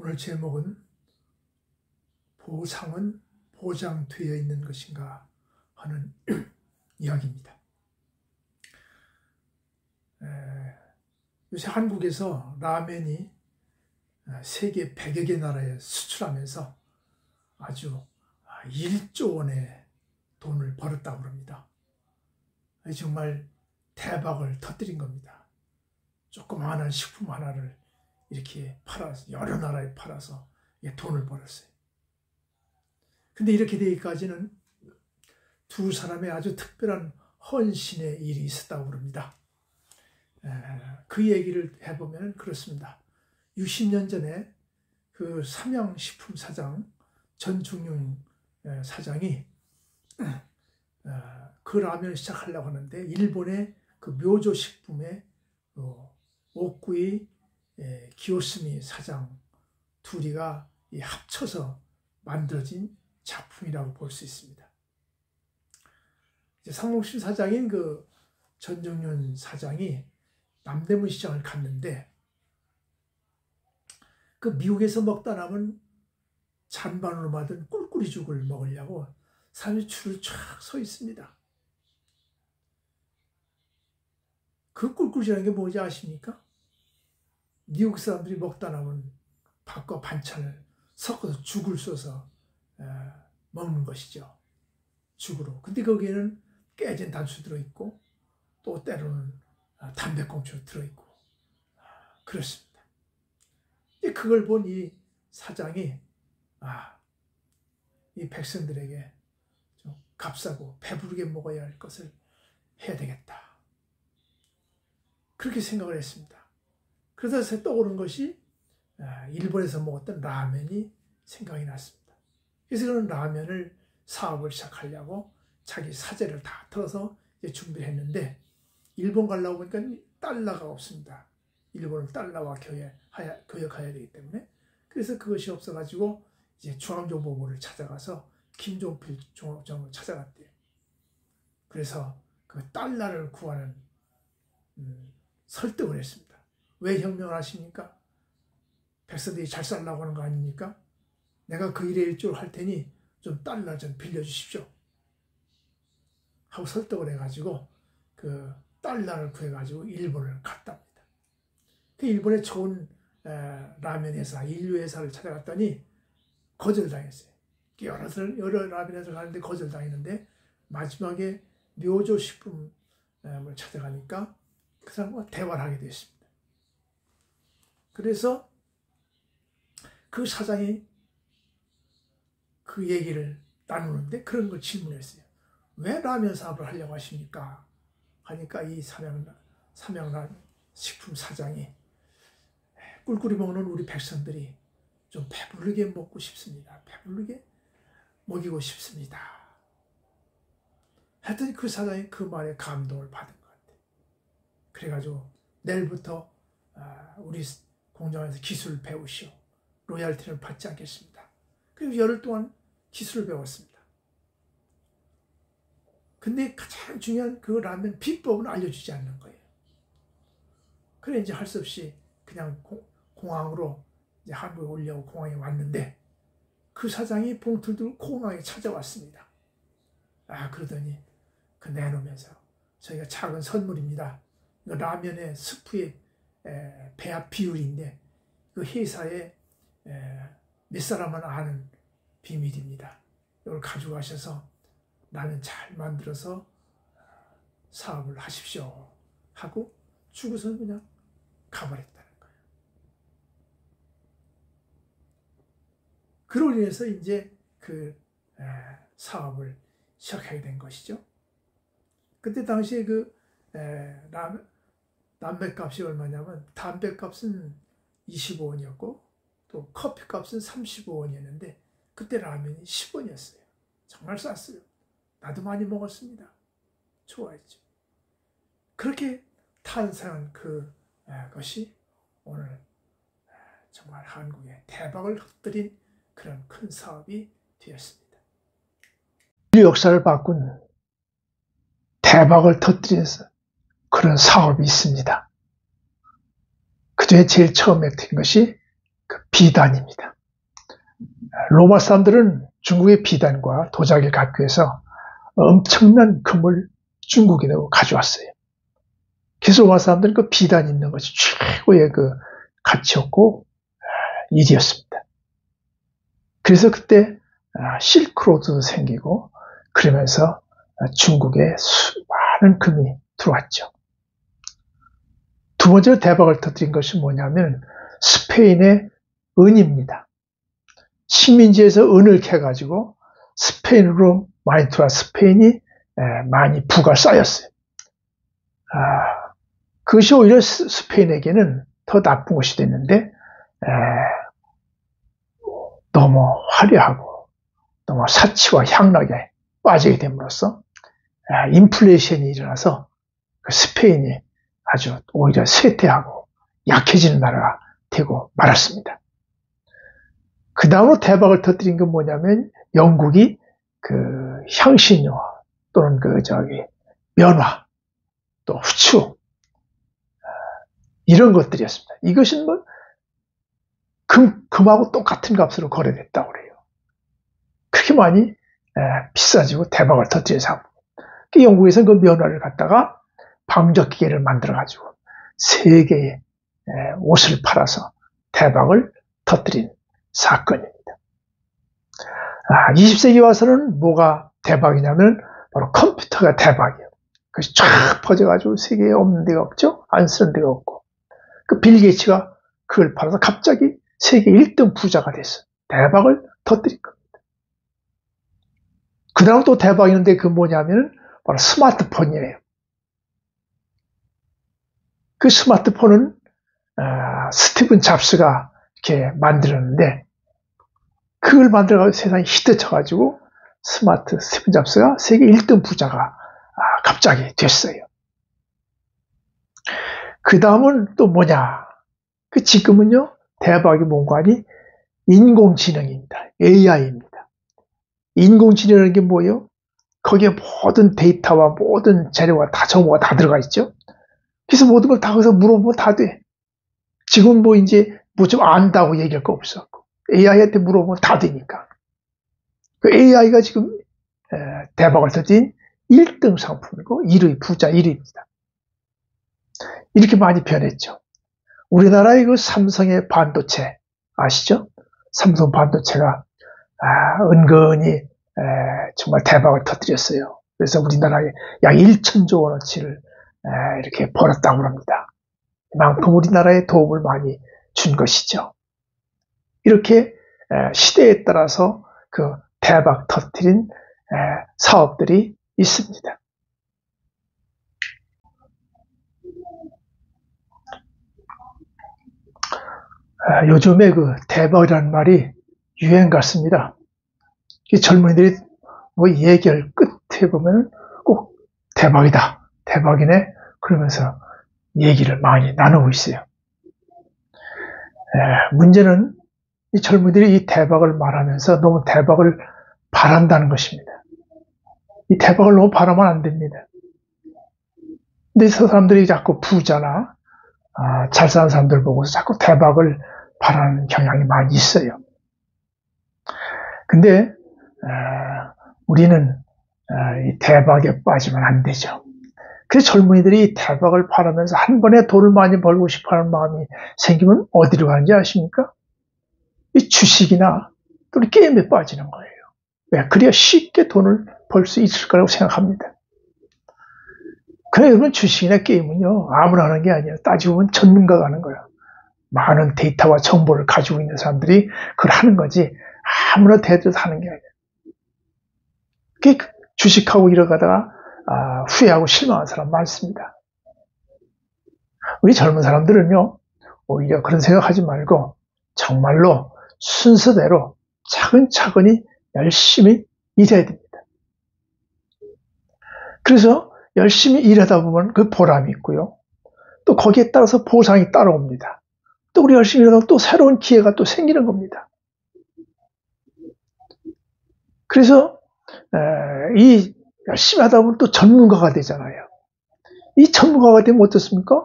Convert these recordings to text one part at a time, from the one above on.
오늘 제목은 보상은 보장되어 있는 것인가 하는 이야기입니다. 요새 한국에서 라멘이 세계 100여 개 나라에 수출하면서 아주 1조 원의 돈을 벌었다고 합니다. 정말 대박을 터뜨린 겁니다. 조그마한 식품 하나를 이렇게 팔아서 여러 나라에 팔아서 돈을 벌었어요. 근데 이렇게 되기까지는 두 사람의 아주 특별한 헌신의 일이 있었다고 합니다. 그 얘기를 해보면 그렇습니다. 60년 전에 그 삼양식품 사장 전중윤 사장이 그 라면을 시작하려고 하는데 일본의 그 묘조식품의 옥구이 기요스미 사장 둘이가 합쳐서 만들어진 작품이라고 볼 수 있습니다. 삼양식품 사장인 그 전중윤 사장이 남대문 시장을 갔는데 그 미국에서 먹다 남은 잔반으로 만든 꿀꿀이죽을 먹으려고 사람이 줄을 쫙 서 있습니다. 그 꿀꿀이라는 게 뭔지 아십니까? 미국 사람들이 먹다 남은 밥과 반찬을 섞어서 죽을 써서 먹는 것이죠. 죽으로. 근데 거기에는 깨진 단수 들어있고 또 때로는 담배꽁초 들어있고 그렇습니다. 그걸 본 이 사장이 이 백성들에게 좀 값싸고 배부르게 먹어야 할 것을 해야 되겠다. 그렇게 생각을 했습니다. 그래서 떠오른 것이 일본에서 먹었던 라면이 생각이 났습니다. 그래서 그런 라면을 사업을 시작하려고 자기 사재를 다 털어서 준비를 했는데 일본 가려고 보니까 달러가 없습니다. 일본은 달러와 교역해야 되기 때문에 그래서 그것이 없어가지고 이제 중앙정보부를 찾아가서 김종필 중앙정보를 찾아갔대요. 그래서 그 달러를 구하는 설득을 했습니다. 왜 혁명을 하십니까? 백성들이 잘 살라고 하는 거 아닙니까? 내가 그 일에 일조를 할 테니 좀 달러 좀 빌려주십시오. 하고 설득을 해가지고 그 달러를 구해가지고 일본을 갔답니다. 그 일본의 좋은 라면 회사, 인류 회사를 찾아갔더니 거절당했어요. 여러 라면 회사를 가는데 거절당했는데 마지막에 묘조식품을 찾아가니까 그 사람과 대화를 하게 됐습니다. 그래서 그 사장이 그 얘기를 나누는데 그런 걸 질문했어요. 왜 라면 사업을 하려고 하십니까? 하니까 이 삼양식품 사장이 꿀꿀이 먹는 우리 백성들이 좀 배부르게 먹고 싶습니다. 배부르게 먹이고 싶습니다. 하여튼 그 사장이 그 말에 감동을 받은 것 같아요. 그래가지고 내일부터 우리 공장에서 기술을 배우시오. 로얄티는 받지 않겠습니다. 그리고 열흘 동안 기술을 배웠습니다. 근데 가장 중요한 그 라면 비법은 알려주지 않는 거예요. 그래 이제 할 수 없이 그냥 공항으로 이제 한국에 오려고 공항에 왔는데 그 사장이 봉투를 들고 공항에 찾아왔습니다. 그러더니 그 내놓으면서 저희가 작은 선물입니다. 이거 라면의 스프의 배합 비율인데 그 회사에 몇 사람은 아는 비밀입니다. 이걸 가져가셔서 라면 잘 만들어서 사업을 하십시오 하고 주고서 그냥 가버렸다는 거예요. 그로 인해서 이제 그 사업을 시작하게 된 것이죠. 그때 당시에 그 담배값이 얼마냐면 담배값은 25원이었고 또 커피값은 35원이었는데 그때 라면이 10원이었어요. 정말 쌌어요. 나도 많이 먹었습니다. 좋아했죠. 그렇게 탄생한 그것이 오늘 정말 한국에 대박을 흩뜨린 그런 큰 사업이 되었습니다. 인류 역사를 바꾼 대박을 터뜨려서 그런 사업이 있습니다. 그중에 제일 처음에 된 것이 그 비단입니다. 로마 사람들은 중국의 비단과 도자기를 갖기 위해서 엄청난 금을 중국에도 가져왔어요. 그래서 로마 사람들은 그 비단 있는 것이 최고의 그 가치였고 일이었습니다. 그래서 그때 실크로드도 생기고 그러면서 중국에 많은 금이 들어왔죠. 두 번째로 대박을 터뜨린 것이 뭐냐면 스페인의 은입니다. 식민지에서 은을 캐가지고 스페인으로 많이 들어와 스페인이 많이 부가 쌓였어요. 그것이 오히려 스페인에게는 더 나쁜 것이 됐는데 너무 화려하고 너무 사치와 향락에 빠지게 됨으로써 인플레이션이 일어나서 그 스페인이 아주 오히려 쇠퇴하고 약해지는 나라가 되고 말았습니다. 그 다음으로 대박을 터뜨린 건 뭐냐면 영국이 그 향신료 또는 면화 또 후추 이런 것들이었습니다. 이것은 뭐 금하고 똑같은 값으로 거래됐다고 그래요. 그렇게 많이 비싸지고 대박을 터뜨린 상품. 영국에서는 그 면화를 갖다가 방적기계를 만들어가지고 세계에 옷을 팔아서 대박을 터뜨린 사건입니다. 20세기 와서는 뭐가 대박이냐면 바로 컴퓨터가 대박이에요. 그것이 쫙 퍼져가지고 세계에 없는 데가 없죠. 안 쓰는 데가 없고. 그 빌 게이츠가 그걸 팔아서 갑자기 세계 1등 부자가 됐어요. 대박을 터뜨린 겁니다. 그 다음 또 대박이 있는데 그 뭐냐면 바로 스마트폰이에요. 그 스마트폰은 스티븐 잡스가 이렇게 만들었는데 그걸 만들어가지고 세상에 히트 쳐가지고 스티븐 잡스가 세계 1등 부자가 갑자기 됐어요. 그 다음은 또 뭐냐? 그 지금은요 대박이 뭔가 하니 인공지능입니다. AI입니다. 인공지능이라는 게 뭐예요? 거기에 모든 데이터와 모든 재료가 다 정보가 다 들어가 있죠. 그래서 모든 걸 다 거기서 물어보면 다 돼. 지금 뭐 이제 뭐 좀 안다고 얘기할 거 없어. AI한테 물어보면 다 되니까. 그 AI가 지금 대박을 터진 1등 상품이고 1위 부자 1위입니다. 이렇게 많이 변했죠. 우리나라의 그 삼성의 반도체 아시죠? 삼성 반도체가 은근히 정말 대박을 터뜨렸어요. 그래서 우리나라에 약 1천조 원어치를 이렇게 벌었다고 합니다. 그만큼 우리나라에 도움을 많이 준 것이죠. 이렇게 시대에 따라서 그 대박 터뜨린 사업들이 있습니다. 요즘에 그 대박이라는 말이 유행 같습니다. 이 젊은이들이 뭐 얘기할 끝에 보면 꼭 대박이다, 대박이네 그러면서 얘기를 많이 나누고 있어요. 문제는 이 젊은이들이 이 대박을 말하면서 너무 대박을 바란다는 것입니다. 이 대박을 너무 바라면 안 됩니다. 근데 이 사람들이 자꾸 부자나 잘 사는 사람들 보고서 자꾸 대박을 바라는 경향이 많이 있어요. 근데 우리는 이 대박에 빠지면 안 되죠. 그래서 젊은이들이 대박을 바라면서 한 번에 돈을 많이 벌고 싶어하는 마음이 생기면 어디로 가는지 아십니까? 이 주식이나 또는 게임에 빠지는 거예요. 왜? 그래야 쉽게 돈을 벌 수 있을 거라고 생각합니다. 그래, 여러분 주식이나 게임은요 아무나 하는 게 아니에요. 따지고 보면 전문가가 하는 거예요. 많은 데이터와 정보를 가지고 있는 사람들이 그걸 하는 거지 아무나 대들어서 하는 게 아니에요. 그게 주식하고 이러다가 후회하고 실망한 사람 많습니다. 우리 젊은 사람들은요 오히려 그런 생각하지 말고 정말로 순서대로 차근차근히 열심히 일해야 됩니다. 그래서 열심히 일하다 보면 그 보람이 있고요. 또 거기에 따라서 보상이 따라옵니다. 또 우리 열심히 일하다 보면 또 새로운 기회가 또 생기는 겁니다. 그래서 이 열심히 하다 보면 또 전문가가 되잖아요. 이 전문가가 되면 어떻습니까?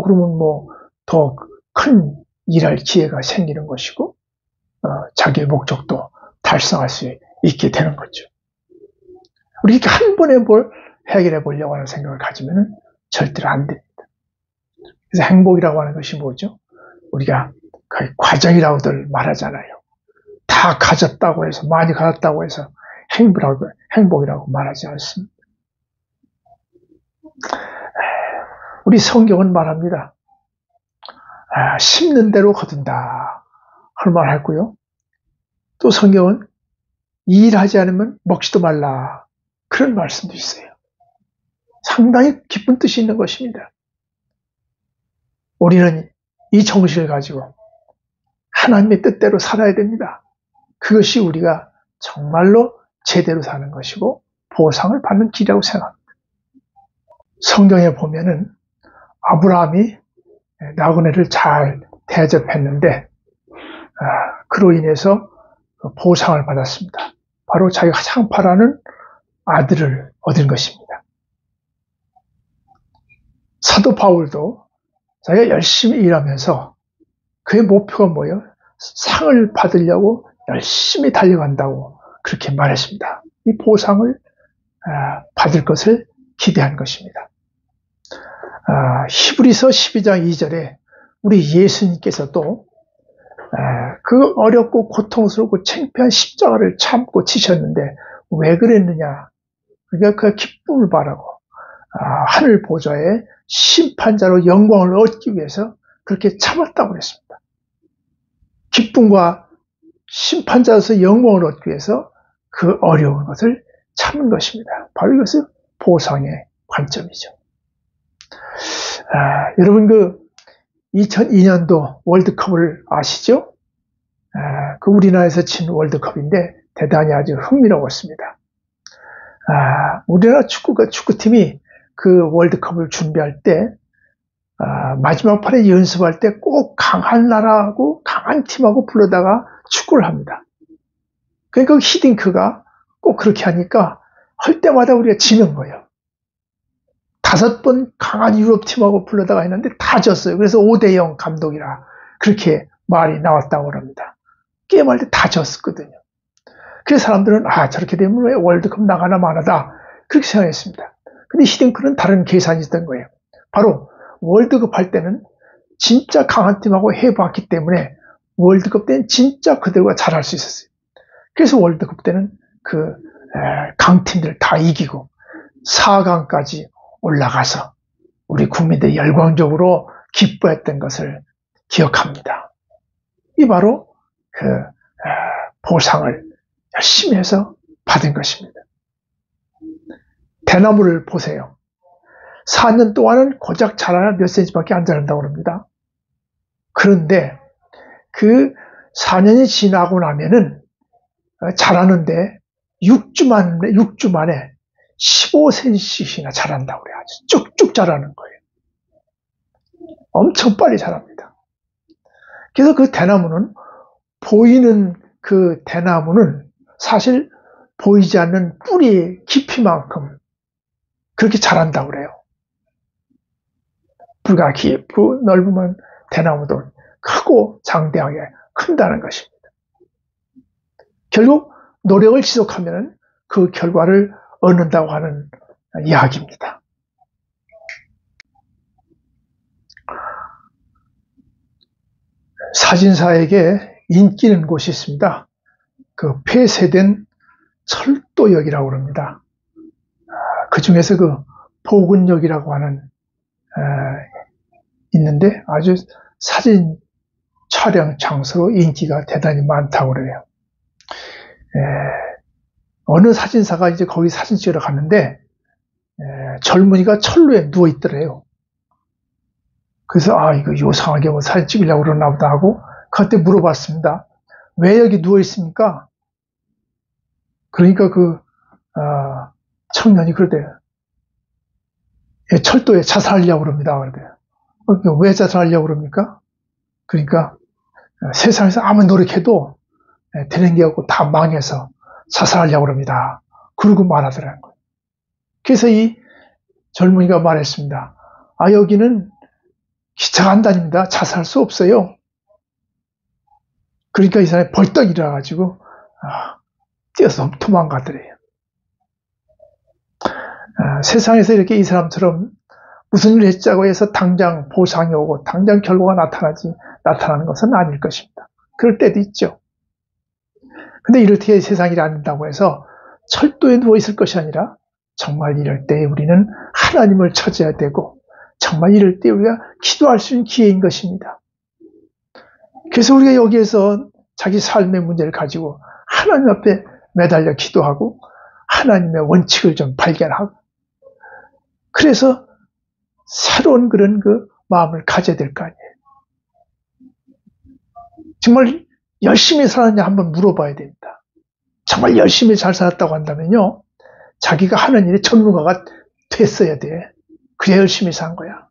그러면 뭐 더 큰 일할 기회가 생기는 것이고 자기의 목적도 달성할 수 있게 되는 거죠. 우리 이렇게 한 번에 뭘 해결해 보려고 하는 생각을 가지면 절대로 안 됩니다. 그래서 행복이라고 하는 것이 뭐죠? 우리가 거의 과정이라고들 말하잖아요. 다 가졌다고 해서, 많이 가졌다고 해서 행복이라고 말하지 않습니다. 우리 성경은 말합니다. 심는 대로 거둔다 할 말 했고요. 또 성경은 일하지 않으면 먹지도 말라 그런 말씀도 있어요. 상당히 깊은 뜻이 있는 것입니다. 우리는 이 정신을 가지고 하나님의 뜻대로 살아야 됩니다. 그것이 우리가 정말로 제대로 사는 것이고 보상을 받는 길이라고 생각합니다. 성경에 보면은 아브라함이 나그네를 잘 대접했는데 그로 인해서 보상을 받았습니다. 바로 자기가 상파라는 아들을 얻은 것입니다. 사도 바울도 자기가 열심히 일하면서 그의 목표가 뭐예요? 상을 받으려고 열심히 달려간다고 그렇게 말했습니다. 이 보상을 받을 것을 기대한 것입니다. 히브리서 12장 2절에 우리 예수님께서도 그 어렵고 고통스럽고 창피한 십자가를 참고 치셨는데 왜 그랬느냐? 그러니까 그 기쁨을 바라고 하늘 보좌의 심판자로 영광을 얻기 위해서 그렇게 참았다고 그랬습니다. 기쁨과 심판자로서 영광을 얻기 위해서 그 어려운 것을 참은 것입니다. 바로 이것은 보상의 관점이죠. 여러분 그 2002년도 월드컵을 아시죠? 그 우리나라에서 친 월드컵인데 대단히 아주 흥미로웠습니다. 우리나라 축구팀이 그 월드컵을 준비할 때 마지막 판에 연습할 때 꼭 강한 나라하고 강한 팀하고 불러다가 축구를 합니다. 그러니까 그 히딩크가 꼭 그렇게 하니까 할 때마다 우리가 지는 거예요. 5번 강한 유럽팀하고 불러다가 했는데 다 졌어요. 그래서 5대0 감독이라 그렇게 말이 나왔다고 합니다. 게임할 때 다 졌었거든요. 그래서 사람들은 저렇게 되면 왜 월드컵 나가나 마나다 그렇게 생각했습니다. 근데 히딩크는 다른 계산이 있었던 거예요. 바로 월드컵 할 때는 진짜 강한 팀하고 해봤기 때문에 월드컵 때는 진짜 그들과 잘할 수 있었어요. 그래서 월드컵 때는 그 강팀들 다 이기고 4강까지 올라가서 우리 국민들이 열광적으로 기뻐했던 것을 기억합니다. 이 바로 그 보상을 열심히 해서 받은 것입니다. 대나무를 보세요. 4년 동안은 고작 자라나 몇 센치밖에 안 자란다고 합니다. 그런데 그 4년이 지나고 나면은 자라는데 6주 만에 15cm씩이나 자란다고 그래요. 아주 쭉쭉 자라는 거예요. 엄청 빨리 자랍니다. 그래서 그 대나무는 보이는 그 대나무는 사실 보이지 않는 뿌리의 깊이만큼 그렇게 자란다고 그래요. 뿌리가 깊고 넓으면 대나무도 크고 장대하게 큰다는 것입니다. 결국 노력을 지속하면 그 결과를 얻는다고 하는 이야기입니다. 사진사에게 인기 있는 곳이 있습니다. 그 폐쇄된 철도역이라고 합니다. 그 중에서 그 보근역이라고 하는 있는데 아주 사진 촬영 장소로 인기가 대단히 많다고 그래요. 어느 사진사가 이제 거기 사진 찍으러 갔는데 젊은이가 철로에 누워 있더래요. 그래서 이거 요상하게 뭐 사진 찍으려고 그러나 보다 하고 그때 물어봤습니다. 왜 여기 누워 있습니까? 그러니까 그 청년이 그러대요. 철도에 자살하려고 그럽니다. 그러대요. 왜 자살하려고 그럽니까? 그러니까 세상에서 아무리 노력해도 되는 게 없고 다 망해서 자살하려고 그럽니다. 그러고 말하더라는 거예요. 그래서 이 젊은이가 말했습니다. 여기는 기차가 안 다닙니다. 자살할 수 없어요. 그러니까 이 사람이 벌떡 일어나가지고 뛰어서 도망가더래요. 세상에서 이렇게 이 사람처럼 무슨 일을 했자고 해서 당장 보상이 오고 당장 결과가 나타나는 것은 아닐 것입니다. 그럴 때도 있죠. 근데 이럴 때 세상이 안 된다고 해서 철도에 누워 있을 것이 아니라 정말 이럴 때 우리는 하나님을 찾아야 되고 정말 이럴 때 우리가 기도할 수 있는 기회인 것입니다. 그래서 우리가 여기에서 자기 삶의 문제를 가지고 하나님 앞에 매달려 기도하고 하나님의 원칙을 좀 발견하고 그래서 새로운 그런 그 마음을 가져야 될 거 아니에요. 정말 열심히 살았냐 한번 물어봐야 됩니다. 정말 열심히 잘 살았다고 한다면요. 자기가 하는 일의 전문가가 됐어야 돼. 그래야 열심히 산 거야.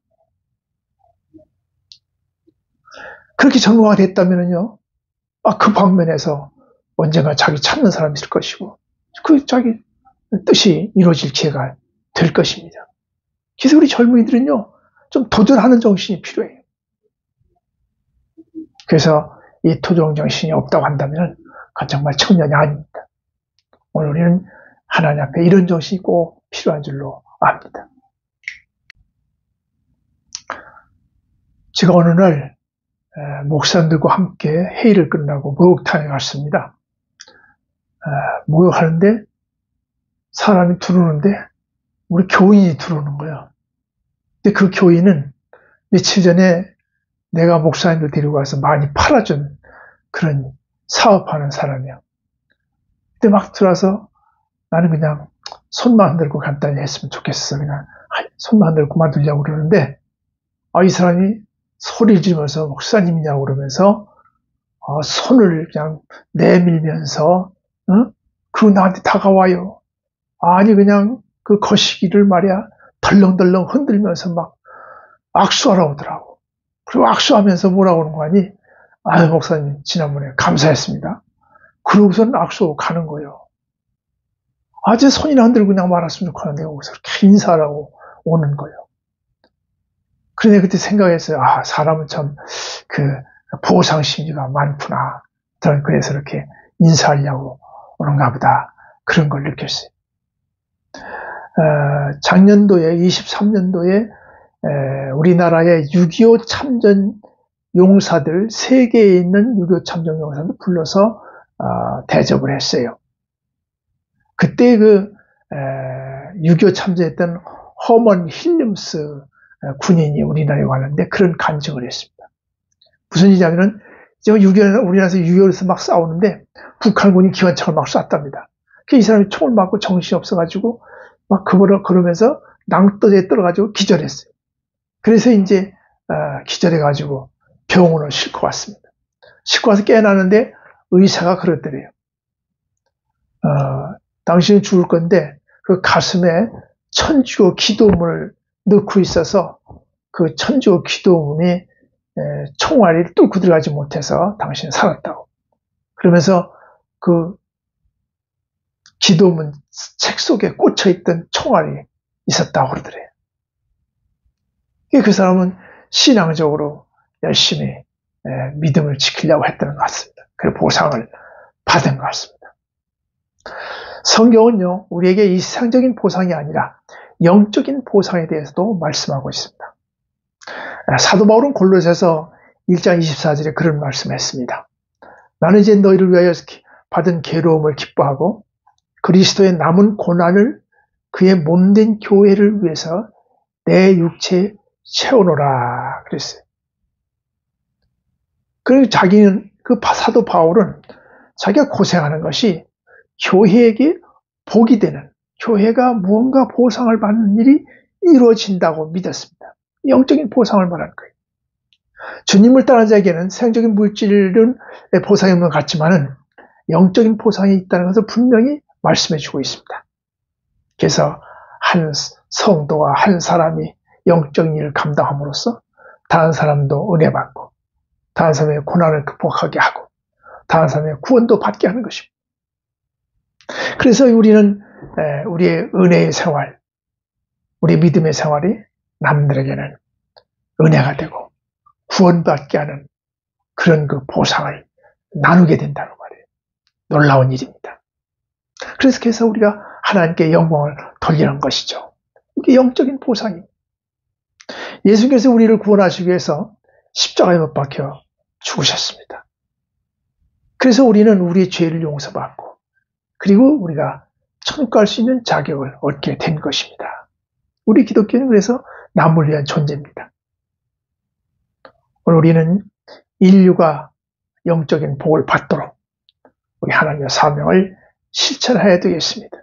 그렇게 전문가가 됐다면요. 그 방면에서 언젠가 자기 찾는 사람이 있을 것이고 그 자기 뜻이 이루어질 기회가 될 것입니다. 그래서 우리 젊은이들은요. 좀 도전하는 정신이 필요해요. 그래서 이 도전 정신이 없다고 한다면 그건 정말 청년이 아닙니다. 오늘 우리는 하나님 앞에 이런 정신이 꼭 필요한 줄로 압니다. 제가 어느 날 목사님들과 함께 회의를 끝나고 목욕탕에 갔습니다. 목욕하는데 사람이 들어오는데 우리 교인이 들어오는 거예요. 근데 그 교인은 며칠 전에 내가 목사님들 데리고 가서 많이 팔아준 그런 사업하는 사람이에요. 근데 막 들어와서 나는 그냥 손만 흔들고 간단히 했으면 좋겠어. 그냥 손만 흔들고 그만두려고 그러는데 이 사람이 소리를 지르면서 목사님이냐고 그러면서 손을 그냥 내밀면서 그리고 나한테 다가와요. 아니 그냥 그 거시기를 말이야 덜렁덜렁 흔들면서 막 악수하러 오더라고. 그리고 악수하면서 뭐라고 그러는 거 아니? 아유 목사님 지난번에 감사했습니다. 그러고선 악수하고 가는 거예요. 제 손이나 흔들고 그냥 말았으면 좋겠는데 거기서 그렇게 인사하라고 오는 거예요. 그런데 그때 생각했어요. 사람은 참 그 보상 심리가 많구나. 저는 그래서 이렇게 인사하려고 오는가 보다. 그런 걸 느꼈어요. 작년도에 23년도에 우리나라의 6.25 참전 용사들 세계에 있는 6.25 참전 용사들 불러서 대접을 했어요. 그때 그 6.25 참전했던 허먼 힐림스 군인이 우리나라에 왔는데 그런 간증을 했습니다. 무슨 일이냐면은 6.25 우리나라에서 6.25에서 막 싸우는데 북한군이 기관총을 막 쐈답니다. 이 사람이 총을 맞고 정신이 없어가지고 막 그러면서 낭떠러지에 떨어가지고 기절했어요. 그래서 이제 기절해가지고 병원을 싣고 왔습니다. 싣고 와서 깨어나는데 의사가 그러더래요. 당신은 죽을 건데 그 가슴에 천주교 기도문을 넣고 있어서 그 천주교 기도문이 총알이 뚫고 들어가지 못해서 당신은 살았다고. 그러면서 그 기도문 책 속에 꽂혀있던 총알이 있었다고 그러더래요. 그 사람은 신앙적으로 열심히 믿음을 지키려고 했던 것 같습니다. 그리고 보상을 받은 것 같습니다. 성경은요, 우리에게 이 세상적인 보상이 아니라 영적인 보상에 대해서도 말씀하고 있습니다. 사도 바울은 골로새서 1장 24절에 그런 말씀을 했습니다. 나는 이제 너희를 위하여 받은 괴로움을 기뻐하고 그리스도의 남은 고난을 그의 몸된 교회를 위해서 내 육체에 채워놓으라 그랬어요. 그리고 자기는 그 사도 바울은 자기가 고생하는 것이 교회에게 복이 되는, 교회가 무언가 보상을 받는 일이 이루어진다고 믿었습니다. 영적인 보상을 말하는 거예요. 주님을 따르는 자에게는 세상적인 물질은 보상이 없는 것 같지만은 영적인 보상이 있다는 것을 분명히 말씀해 주고 있습니다. 그래서 한 성도와 한 사람이 영적인 일을 감당함으로써 다른 사람도 은혜 받고 다른 사람의 고난을 극복하게 하고 다른 사람의 구원도 받게 하는 것입니다. 그래서 우리는 우리의 은혜의 생활, 우리 믿음의 생활이 남들에게는 은혜가 되고 구원받게 하는 그런 그 보상을 나누게 된다는 말이에요. 놀라운 일입니다. 그래서 우리가 하나님께 영광을 돌리는 것이죠. 이게 영적인 보상입니다. 예수님께서 우리를 구원하시기 위해서 십자가에 못 박혀 죽으셨습니다. 그래서 우리는 우리의 죄를 용서받고 그리고 우리가 천국 갈 수 있는 자격을 얻게 된 것입니다. 우리 기독교는 그래서 남을 위한 존재입니다. 오늘 우리는 인류가 영적인 복을 받도록 우리 하나님의 사명을 실천해야 되겠습니다.